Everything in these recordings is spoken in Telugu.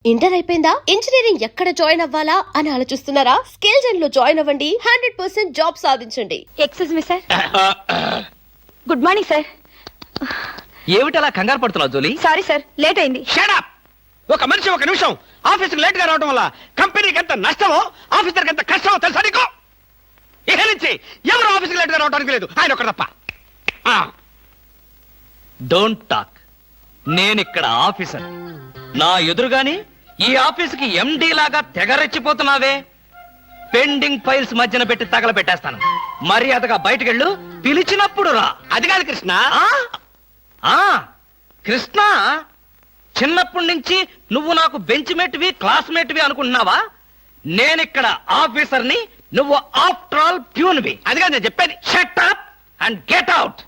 ఇంటర్ అయిపోయిందా? ఇంజనీరింగ్ ఎక్కడ జాయిన్ అవ్వాలా అని ఆలోచిస్తున్నారా? స్కిల్ జెన్ లో జాయిన్ అవ్వండి, 100% జాబ్ సాధించండి. Excuse me sir. Good morning sir. ఏమిటలా కంగారు పడుతున్నావు జోలీ? సారీ సార్, లేట్ అయింది. Shut up! ఒక మనిషి ఒక నిమిషం ఆఫీస్కి లేట్ గా రావడం వల్ల కంపెనీకి ఎంత నష్టమో ఆఫీసర్కి ఎంత కష్టమో తెలుసా నీకు? ఇక నుంచి ఎవరు ఆఫీస్కి లేట్ గా రావడానికి లేదు, ఆయన ఒకటి తప్ప. Don't talk. నేనిక్కడ ఆఫీసర్. నా ఎదురుగాని ఈ ఆఫీసుకి ఎండి లాగా తెగరెచ్చిపోతున్నావే. పెండింగ్ ఫైల్స్ మధ్యన పెట్టి తగలబెట్టేస్తాను. మర్యాదగా బయటకెళ్ళు, పిలిచినప్పుడు రా. అది కాదు కృష్ణ. కృష్ణ, చిన్నప్పటి నుంచి నువ్వు నాకు బెంచ్ మేట్వి, క్లాస్మేట్వి అనుకుంటున్నావా? నేనిక్కడ ఆఫీసర్ని, నువ్వు ఆఫ్టర్ ఆల్ ప్యూన్వి. అది కాదు నేను చెప్పేది. Shut up and get out.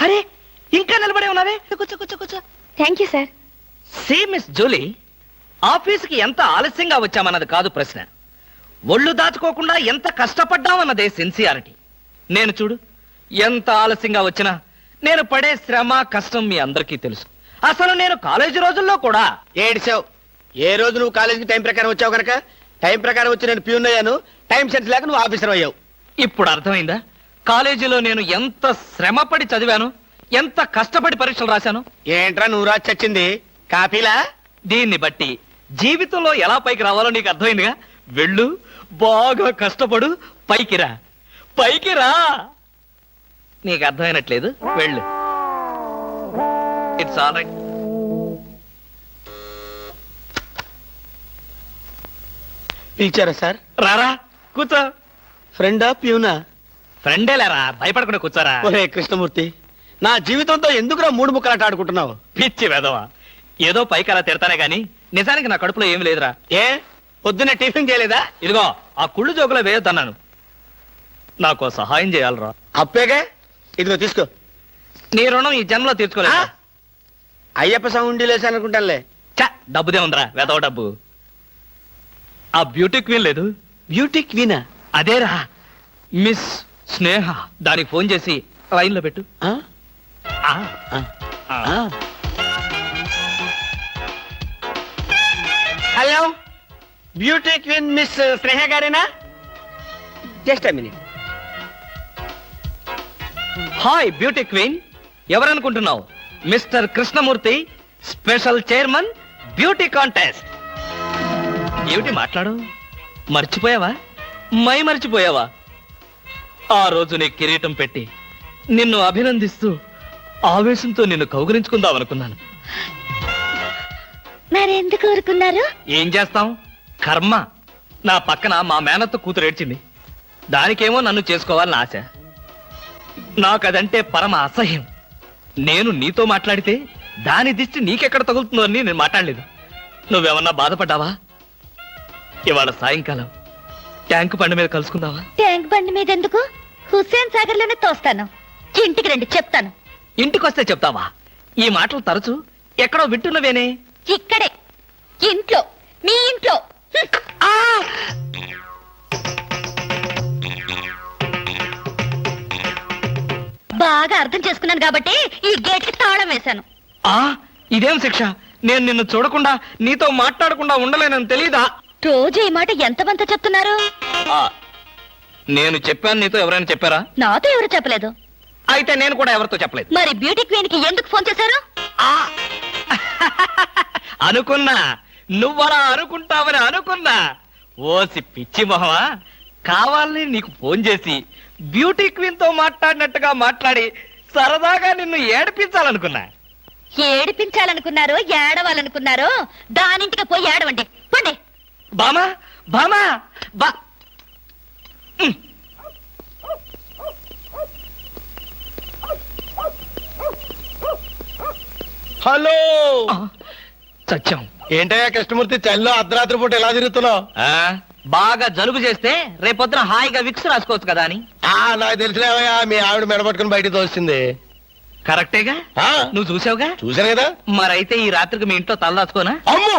అరే, ఇంకా నిలబడే ఉన్నావే? కూర్చో కూర్చో కూర్చో. Thank you sir. See miss Julie, ఆఫీస్కి ఎంత ఆలస్యంగా వచ్చామన్నది కాదు ప్రశ్న. ఒళ్ళు దాచుకోకుండా ఎంత కష్టపడ్డామన్నదే సిన్సియారిటీ. నేను చూడు, ఎంత ఆలస్యంగా వచ్చినా నేను పడే శ్రమ కష్టం మీ అందరికీ తెలుసు. అసలు నేను కాలేజీ రోజుల్లో కూడా ఏడ్చావు. ఏ రోజు నువ్వు కాలేజీకి టైం ప్రకారం వచ్చావు కనుక టైం ప్రకారం వచ్చి నేను ప్యూన్ అయ్యాను. టైం సెన్స్ లేక నువ్వు ఆఫీసర్ అయ్యావు. ఇప్పుడు అర్థమైందా కాలేజీలో నేను ఎంత శ్రమపడి చదివాను, ఎంత కష్టపడి పరీక్షలు రాశాను? ఏంట్రా నువ్వు రాసి చచ్చింది? కాపీలా? దీన్ని బట్టి జీవితంలో ఎలా పైకి రావాలో నీకు అర్థమైందిగా. వెళ్ళు, బాగా కష్టపడు, పైకి రా. పైకి రా. నీకు అర్థమైనట్లేదు, వెళ్ళు. It's all right. పిలిచారా సార్? రారా, కూర్చో. ఫ్రెండా ప్యూనా? ఫ్రెండే లేరా, భయపడకుండా కూర్చోరా. ఒరే కృష్ణమూర్తి, నా జీవితంతో ఎందుకురా మూడు ముక్కలాట ఆడుకుంటున్నావు? పిచ్చి వెదవా, ఏదో పైకి అలా తిడతానే గాని నిజానికి నా కడుపులో ఏమి లేదురా. ఏ పొద్దున్న టిఫిన్ చేయలేదా? ఇదిగో ఆ కుళ్ళు జోకులో వేయొద్దన్నాను. నాకు సహాయం చేయాలరా. అప్పేగా, ఇదిగో తీసుకో. నీ రుణం ఈ జన్మలో తీర్చుకోలేదు. అయ్యప్ప సౌండి లేసానుకుంటానులే. డబ్బుదే ఉందిరా, వెదవ డబ్బు. ఆ బ్యూటీ క్వీన్ లేదు? బ్యూటీ క్వీనా? అదేరా, మిస్ స్నేహ. దానికి ఫోన్ చేసి లైన్లో పెట్టు. Hello, beauty queen miss Sneha గారేనా? Just minute. Hi beauty queen, ఎవరనుకుంటున్నావు? Mister Krishnamurthy, special chairman, beauty contest. ఏమిటి మాట్లాడు? మర్చిపోయావా? మర్చిపోయావా? ఆ రోజు నీ కిరీటం పెట్టి నిన్ను అభినందిస్తూ ఆవేశంతో నిన్ను కౌగిలించుకుందామనుకున్నాను. మరెందుకు కోరుకున్నారు? ఏం చేస్తాం, కర్మ. నా పక్కన మా మేనత్త కూతురు ఏడ్చింది. దానికేమో నన్ను చేసుకోవాలని ఆశ. నాకదంటే పరమ అసహ్యం. నేను నీతో మాట్లాడితే దాని దిష్టి నీకెక్కడ తగులుతుందో అని నేను మాట్లాడలేదు. నువ్వేమన్నా బాధపడ్డావా? ఇవాళ సాయంకాలం ట్యాంకు బండి మీద కలుసుకుందావా? ట్యాంక్ బండి మీద ఎందుకు? హుస్సేన్ సాగర్ లోనే తోస్తాను. ఇంటికి రండి, చెప్తాను. ఇంటికొస్తే చెప్తావా? ఈ మాటలు తరచు ఎక్కడో వింటున్నవేనే. ఇక్కడే, ఇంట్లో, మీ ఇంట్లో. బాగా అర్థం చేసుకున్నాను కాబట్టి ఈ గేట్ కి తాళం వేశాను. ఇదేం శిక్ష? నేను నిన్ను చూడకుండా నీతో మాట్లాడకుండా ఉండలేనని తెలీదా? రోజు ఈ మాట ఎంతమంత చెప్తున్నారు? నేను చెప్పాను, నీతో ఎవరైనా చెప్పారా? నాతో ఎవరు చెప్పలేదు. అయితే నేను కూడా ఎవరితో చెప్పలేదు. మరి బ్యూటీ క్వీన్ కి ఎందుకు ఫోన్ చేశారు? అనుకున్నా, నువ్వలా అనుకుంటావని అనుకున్నా. ఓసి పిచ్చి మొహమా, కావాలని నీకు ఫోన్ చేసి బ్యూటీ క్వీన్ తో మాట్లాడినట్టుగా మాట్లాడి సరదాగా నిన్ను ఏడిపించాలనుకున్నా. ఏడిపించాలనుకున్నారో ఏడవాలనుకున్నారో దానింటికి పోయి ఏడవండి, పండి. బామా బామా బా. హలో, సత్యం. ఏంటయ్యా కృష్ణమూర్తి, చల్లో అర్ధరాత్రి పూట ఎలా తిరుగుతున్నావు? బాగా జలుబు చేస్తే రేపొద్దున హాయిగా విక్స్ రాసుకోవచ్చు కదా అని. నాకు తెలిసినవయ్యా, మీ ఆవిడ మెడపట్టుకుని బయటికి తోస్తుంది. కరెక్టేగా, నువ్వు చూసావుగా. చూశాను కదా. మరైతే ఈ రాత్రికి మీ ఇంట్లో తలదాచుకోనా? అమ్మో,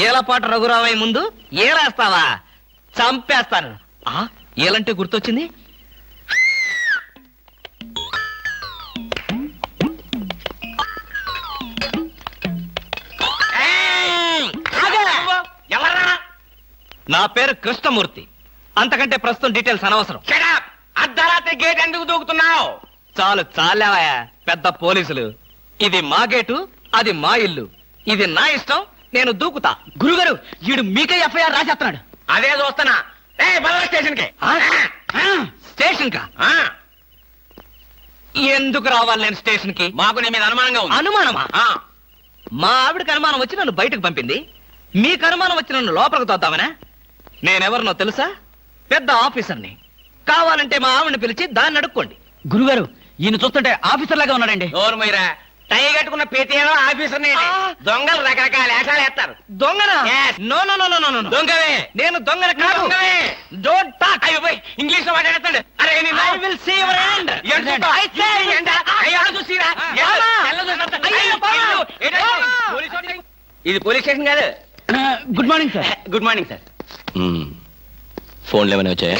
ఏలపాటు రఘురావయ్య ముందు ఏలేస్తావా? చంపేస్తాను. ఏలంటే గుర్తొచ్చింది. నా పేరు కృష్ణమూర్తి. అంతకంటే ప్రస్తుతం డీటెయిల్స్ అనవసరం. అర్ధరాత్రి గేట్ ఎందుకు దూకుతున్నావు? చాలు చాలేవయ్యా పెద్ద పోలీసులు. ఇది మా గేటు, అది మా ఇల్లు. ఇది నా ఇష్టం, నేను దూకుతా. గురుగారు వీడు మీకే ఎఫ్ఐఆర్ రాసేస్తున్నాడు. అదే చూస్తున్నా. స్టేషన్ కి స్టేషన్ కా? ఎందుకు రావాలి నేను స్టేషన్ కి? మాకు నీ మీద అనుమానంగా ఉంది. అనుమానమా? మా ఆవిడకి అనుమానం వచ్చి నన్ను బయటకు పంపింది. మీకు అనుమానం వచ్చి నన్ను లోపలికి తోద్దామనా? నేనెవరినో తెలుసా? పెద్ద ఆఫీసర్ని. కావాలంటే మా ఆవిడని పిలిచి దాన్ని అడుక్కోండి. గురుగారు ఈయన చూస్తుంటే ఆఫీసర్ లాగా ఉన్నాడండి. నోరు మీరా, టై కట్టుకున్న పేటీఎం ఆఫీసర్ దొంగలు రకరకాల వేషాలు వేస్తారు. దొంగనా? Yes. No no no no no no. దొంగవే. నేను దొంగన కాదు. Don't talk. అయ్యో పోయి ఇంగ్లీష్ లో మాట్లాడతాడు. అరే I will see your hand. I say. ఇది పోలీస్ స్టేషన్ కాదు. Good morning sir. Good morning sir. ఫోన్లు ఏమైనా వచ్చాయా?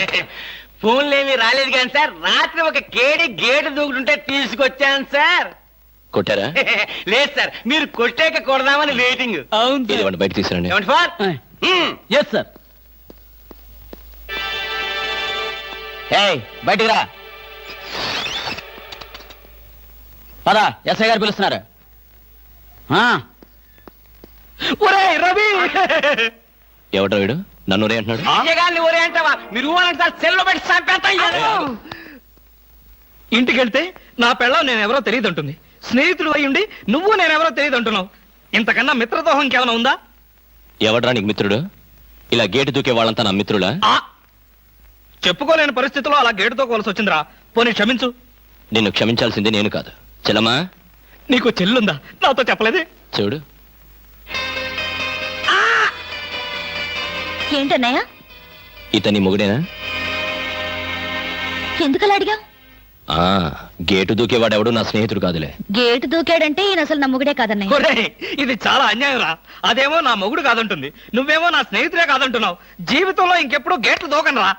ఫోన్లు ఏమి రాలేదు కానీ సార్, రాత్రి ఒక కేడి గేటు దూకుతుంటే తీసుకొచ్చాను సార్. కొట్టారా? లేదు సార్, మీరు కొట్టాక కొడదామని వెయిటింగ్. అవును. ఇదివ్వండి, బయట తీసుకురండి. ఏమండి ఫోన్? Yes sir. బయటికి రా. పదా, ఎస్ఐ గారు పిలుస్తున్నారు. ఒరేయ్ రవి, ఎవడ్రా వీడు? నన్ను రే అంటున్నాడు. విజయగాన్ని ఒరే అంటావా? మీరు ఊరంటే సార్ సెల్లో పెట్టి చంపేస్తాం. ఇంటికి వెళ్తే నా పెళ్ళం నేనెవరో తెలియదంటుంది. స్నేహితుడు అయ్యుండి నువ్వు నేనెవరో తెలియదంటున్నావు. ఇంతకన్నా మిత్రదోహం ఇంకేమైనా ఉందా? ఎవడ్రా నీకు మిత్రుడు? ఇలా గేటు దూకే వాళ్ళంతా నా మిత్రులా? చెప్పుకోలేని పరిస్థితిలో అలా గేటుతో కోల్సి వచ్చిందిరా. పోనీ క్షమించు. నిన్ను క్షమించాల్సింది నేను కాదు. చెల్లమ్మా, నీకు చెల్లుందా? నాతో చెప్పలేదే. చూడు, ఏంటన్నయ్య? ఇతని మొగుడేనా? ఎందుకలా అడిగా? గేటు దూకేవాడెవడు నా స్నేహితుడు కాదులే. గేటు దూకాడంటే ఈయన అసలు నమ్ముగుడే కాదన్నయ్య. ఒరేయ్, ఇది చాలా అన్యాయం రా. అదేమో నా మొగుడు కాదంటుంది, నువ్వేమో నా స్నేహితుడే కాదంటున్నావు. జీవితంలో ఇంకెప్పుడు గేట్లు దూకను రా.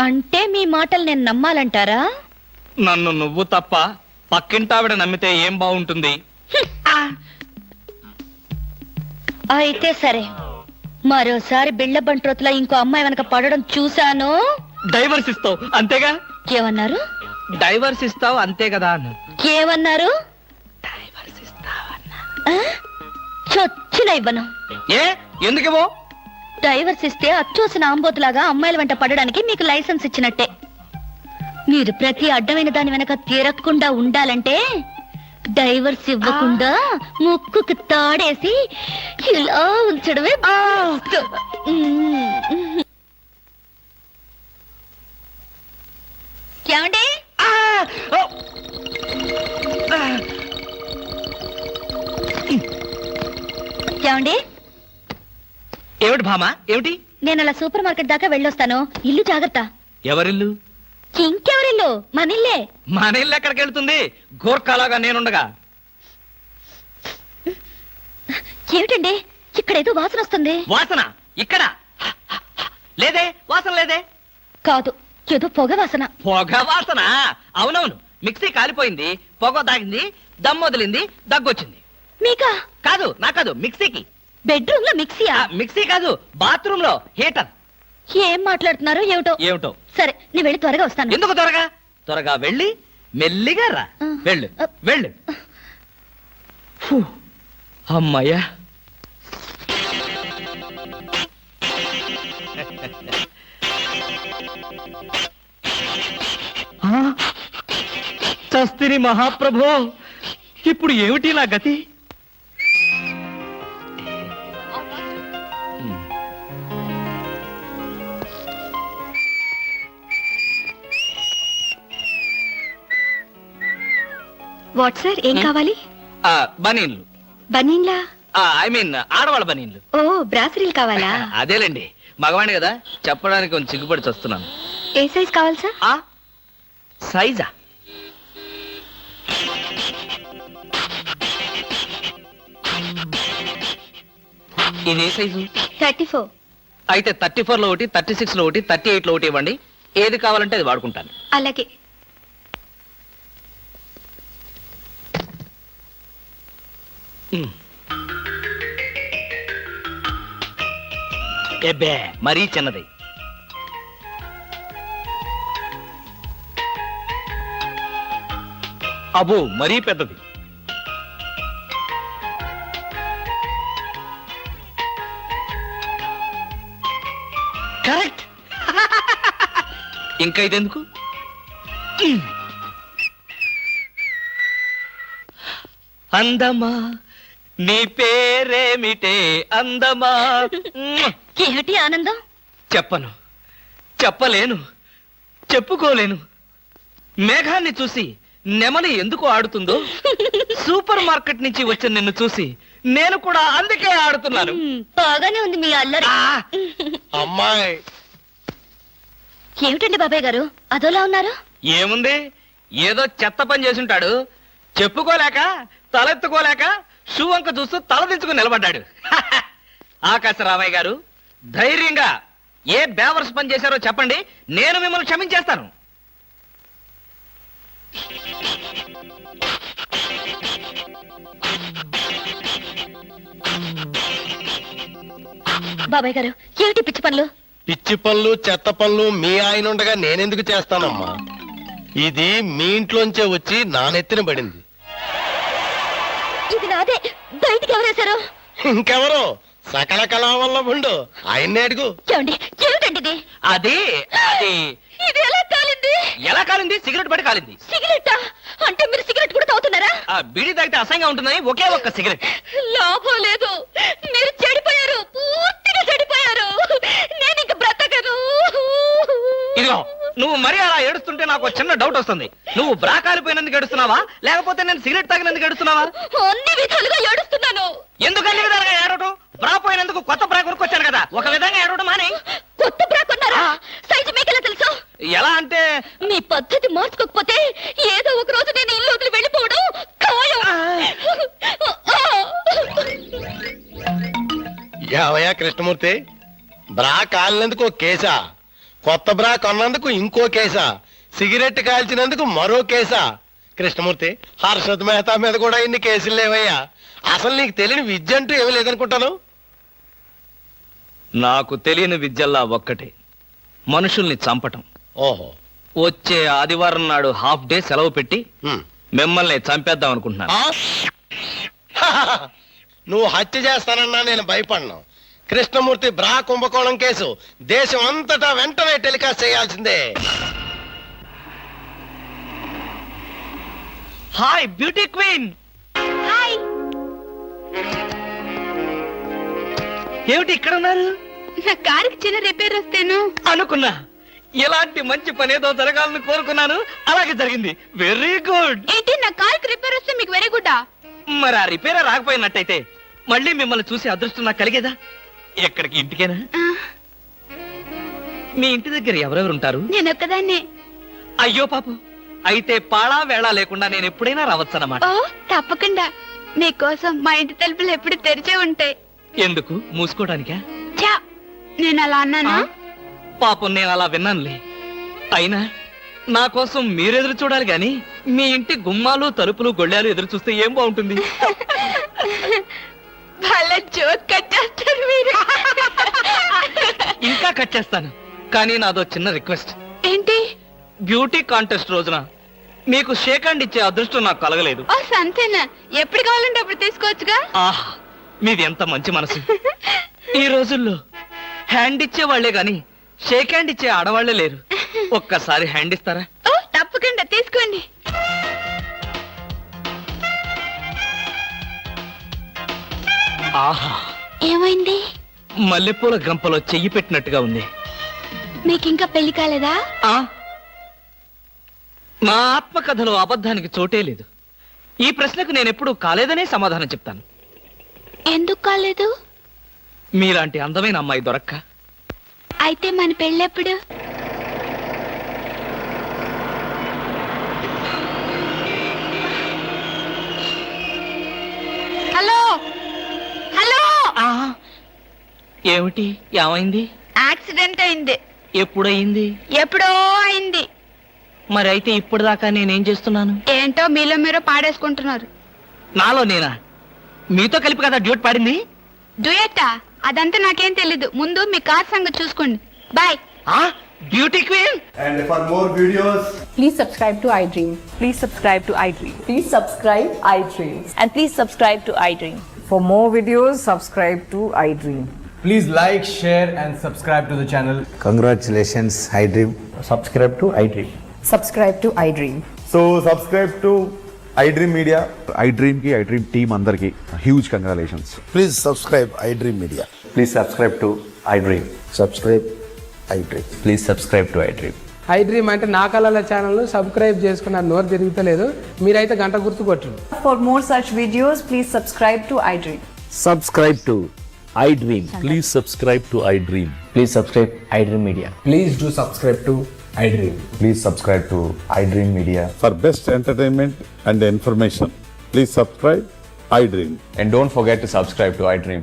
అంటే మీ మాటలు నేను నమ్మాలంటారా? నన్ను నువ్వు తప్ప పక్కింటావిడ నమ్మితే ఏం బాగుంటుంది? అయితే సరే, మరోసారి బిళ్ళ బంట్రోతులా ఇంకో అమ్మాయి వెనక పడడం చూశాను. డైవర్స్ ఇస్తావు అంతేగా? ఏమన్నారు? డైవర్స్ ఇస్తావు అంతే కదా అన్న. ఏమన్నారు? ఆ? చొచ్చిన ఇవ్వను. ఏ ఎందుకేమో? డైవర్స్ ఇస్తే అచ్చూసిన ఆంబోతులాగా అమ్మాయిల వెంట పడడానికి మీకు లైసెన్స్ ఇచ్చినట్టే. మీరు ప్రతి అడ్డమైన దాని వెనక తిరగకుండా ఉండాలంటే డైవర్స్ ఇవ్వకుండా ముక్కుకి తాడేసి ఇలా ఉంచడమే best. ఏమండి? ఏమండి? ఏమిటి భామా, ఏమిటి? నేను అలా సూపర్ మార్కెట్ దాకా వెళ్ళొస్తాను. ఇల్లు జాగ్రత్త. ఎవరిల్లు? ఇంకెవరిల్లు? మనిల్లే. మన ఇల్లు ఎక్కడికి వెళ్తుంది? గోర్ఖాలాగా నేనుండగా. ఏమిటండి, ఇక్కడేదో వాసన వస్తుంది. వాసన ఇక్కడ లేదే, వాసన లేదే. కాదు, ఏదో పొగ వాసన. పొగ వాసన? అవునవును, మిక్సీ కాలిపోయింది, పొగ తాగింది, దమ్ వదిలింది, దగ్గొచ్చింది. మీకా? కాదు, నా కాదు, మిక్సీకి. బెడ్రూమ్ లో మిక్సీయా? మిక్సీ కాదు, బాత్రూమ్ లో హీటర్. ఏం మాట్లాడుతున్నారో ఏమిటో. ఏమిటో? సరే, నేను వెళ్ళి త్వరగా వస్తాను. ఎందుకు త్వరగా? త్వరగా వెళ్ళి మెల్లిగా రా. వెళ్ళు వెళ్ళు. ఫు, అమ్మయ్యా. చస్తిని మహాప్రభో, ఇప్పుడు ఏమిటి నా గతి? వాట్ సార్, ఏం కావాలి? బనీన్లు. బనీన్లా? ఐ మీన్ ఆడవాళ్ళ బనీన్లు. ఓ, బ్రాసరీలు కావాలా? అదేలేండి, మగవాణి కదా, చెప్పడానికి కొంచెం సిగ్గుపడి వస్తున్నాను. ఏ సైజ్ కావాలి సార్? సైజా? ఇది ఏ సైజు? 34. అయితే 34 లో ఒకటి, 36 లో ఒకటి, 38 లో ఒకటి ఇవ్వండి. ఏది కావాలంటే అది వాడుకుంటాను. అలాగే. ఎబ్బే మరీ చిన్నది. అబ్బో మరీ పెద్దది. కరెక్ట్. ఇంకా ఇదెందుకు? అందమా నీ పేరేమిటే అందమా. ఏమిటి ఆనందం? చెప్పను, చెప్పలేను, చెప్పుకోలేను. మేఘాన్ని చూసి నెమలి ఎందుకు ఆడుతుందో సూపర్ మార్కెట్ నుంచి వచ్చిన నిన్ను చూసి నేను కూడా అందుకే ఆడుతున్నాను. బాగానే ఉంది మీ అల్లరి. అమ్మాయి ఏమిటండి బాబాయ్ గారు అదోలా ఉన్నారు? ఏముంది, ఏదో చెత్త పని చేసుంటాడు. చెప్పుకోలేక తలెత్తుకోలేక షూ వంక చూస్తూ తలదించుకుని నిలబడ్డాడు. ఆకాశరామయ్య గారు, ధైర్యంగా ఏ బేవర్స్ పని చేశారో చెప్పండి, నేను మిమ్మల్ని క్షమించేస్తాను. బాబాయ్ గారు ఏమిటి పిచ్చి పనులు? పిచ్చి పనులు చెత్త పనులు మీ ఆయన ఉండగా నేనెందుకు చేస్తానమ్మా? ఇది మీ ఇంట్లోంచే వచ్చి నా నెత్తిన పడింది. ఇది నాదే, బయటికి ఎవరేశారు? ఇంకెవరో సకల కళావల్లభుండు, ఆయన్నే అడుగు. ఏమండి ఏమిటండి ఇది? అది అది ఇది ఎలా కాలింది? ఎలా కాలింది? సిగరెట్ పడి కాలింది. సిగరెట్టా? అంటే మీరు సిగరెట్ కూడా తాగుతున్నారా? ఆ బీడీ తాగితే అసహ్యంగా ఉంటుందని ఒకే ఒక్క సిగరెట్. లాభం లేదు, మీరు చెడిపోయారు, పూర్తిగా చెడిపోయారు. నేను ఇంక బ్రతకను. ఇదిగో నువ్వు మరీ అలా ఏడుస్తుంటే నాకు ఒక చిన్న డౌట్ వస్తుంది. నువ్వు బ్రా కాలిపోయినందుకు ఏడుస్తున్నావా, లేకపోతే నేను సిగరెట్ తాగినందుకు ఏడుస్తున్నావా? అన్ని విధాలుగా ఏడుస్తున్నాను. ఎందుకు అన్ని విధాలుగా ఏడవటం? బ్రా పోయినందుకు కొత్త బ్రా కొనుక్కొచ్చాను కదా, ఒక విధంగా ఏడవడం మాని. కొత్త బ్రా కొన్నారా? సైజు మీకెలా తెలుసు? ఎలా అంటే మీ పద్ధతి మార్చుకోకపోతే ఏదో ఒక రోజు నేను ఇల్లు వదిలి వెళ్ళిపోవడం ఖాయం. యావయ్యా కృష్ణమూర్తి, బ్రా కాలినందుకు ఒక కేసా, కొత్త బ్రా కొన్నందుకు ఇంకో కేసా, సిగరెట్ కాల్చినందుకు మరో కేసా? కృష్ణమూర్తి, హర్షద్ మెహతా మీద కూడా ఇన్ని కేసులు లేవయ్యా. అసలు నీకు తెలియని విద్య అంటూ ఏమీ లేదనుకుంటాను. నాకు తెలియని విద్యల్లా ఒక్కటే, మనుషుల్ని చంపటం. ఓహో. వచ్చే ఆదివారం నాడు హాఫ్ డే సెలవు పెట్టి హ్మ్. మిమ్మల్ని చంపేద్దాం అనుకుంటున్నాను. నువ్వు హత్య చేస్తానన్నా నేను భయపడను. కృష్ణమూర్తి బ్రా కుంభకోణం కేసు దేశం అంతటా వెంటనే టెలికాస్ట్ చేయాల్సిందే. Hi beauty queen. హాయ్. ఏమిటి ఇక్కడ ఉన్నారు? నా కారుకి చిన్న రిపేర్ వస్తేను అనుకున్నా, ఇలాంటి మంచి పని ఏదో జరగాలని కోరుకున్నాను, అలాగే జరిగింది. Very good. ఏంటి నా కారుకి రిపేర్ వస్తే మీకు వెరీ గుడ్? మరి ఆ రిపేర్ రాకపోయినట్టయితే మళ్ళీ మిమ్మల్ని చూసి అదృష్టం నాకు కలిగేదా? ఎక్కడికి? ఇంటికేనా? మీ ఇంటి దగ్గర ఎవరెవరు ఉంటారు? నేను ఒక్కదాన్నే. అయ్యో పాపం, అయితే పాళా వేళ లేకుండా నేను ఎప్పుడైనా రావచ్చన్నమాట. ఓ తప్పకుండా, మీకోసం మా ఇంటి తలుపులు ఎప్పుడు తెరిచే ఉంటాయి. ఎందుకు? మూసుకోవడానికా? చా, నేను అలా అన్నానా? పాపం నేను అలా విన్నానులే. అయినా నా కోసం మీరెదురు చూడాలి గాని మీ ఇంటి గుమ్మాలు తలుపులు గొళ్ళాలు ఎదురు చూస్తే ఏం బాగుంటుంది? భలే జోక్ కట్టేస్తారు మీరు. ఇంకా కట్ చేస్తాను, కానీ నాదో చిన్న రిక్వెస్ట్. ఏంటి? బ్యూటీ కాంటెస్ట్ రోజున మీకు షేక్ హ్యాండ్ ఇచ్చే అదృష్టం నాకు కలగలేదు. ఓ సంతేనా, ఎప్పుడు కావాలంటే అప్పుడు తీసుకోవచ్చుగా. ఆహా, మీది ఎంత మంచి మనసు. ఈ రోజుల్లో హ్యాండ్ ఇచ్చే వాళ్లే గాని షేక్ హ్యాండ్ ఇచ్చే ఆడవాళ్లే లేరు. ఒక్కసారి హ్యాండ్ ఇస్తారా? ఓ తప్పకుండా తీసుకోండి. ఆహా, ఏమైంది? మల్లెపూల గంపలో చెయ్యి పెట్టినట్టుగా ఉంది. మీకింకా పెళ్లి కాలేదా? ఆ, నా ఆత్మకథలో అబద్ధానికి చోటే లేదు. ఈ ప్రశ్నకు నేనెప్పుడు కాలేదనే సమాధానం చెప్తాను. ఎందుకు కాలేదు? మీలాంటి అందమైన అమ్మాయి దొరక్క. అయితే మన పెళ్ళెప్పుడు? Hello hello. ఏమిటి? ఏమైంది? యాక్సిడెంట్ అయింది. ఎప్పుడయింది? ఎప్పుడో అయింది. మరి అయితే ఇప్పుడు దాకా నేనేం చేస్తున్నాను? ఏంటో మీలో మీరు పాడేసుకుంటున్నారు. నాలో నేనా? మీతో కలిపి కదా డ్యూట్ పాడింది. డ్యూయట్టా? అదంతా నాకేం తెలీదు. ముందు మీ కార్ సంగతి చూసుకోండి. Bye. Beauty queen. And for more videos, Please subscribe to iDream. Please subscribe to iDream. Please subscribe iDream. And please subscribe to iDream. For more videos, subscribe to iDream. please like, share, and subscribe to the channel. Congratulations, iDream. Subscribe to iDream. Subscribe to iDream. So subscribe to iDream media. iDream కి iDream టీమ్ అందరికి huge congratulations. Please subscribe iDream media. Please subscribe to iDream. Subscribe iDream. Please subscribe to iDream. iDream అంటే నా కళల ఛానల్ సబ్స్క్రైబ్ చేసుకున్న నోరు తిరుగుతలేదు. మీరైతే గంట గుర్తు కొట్టండి. For more such videos, please subscribe to iDream. Subscribe to iDream. Please subscribe to iDream. Please subscribe iDream Media. Please do subscribe to iDream. Please subscribe to iDream media. For best entertainment and information, please subscribe iDream. And don't forget to subscribe to iDream.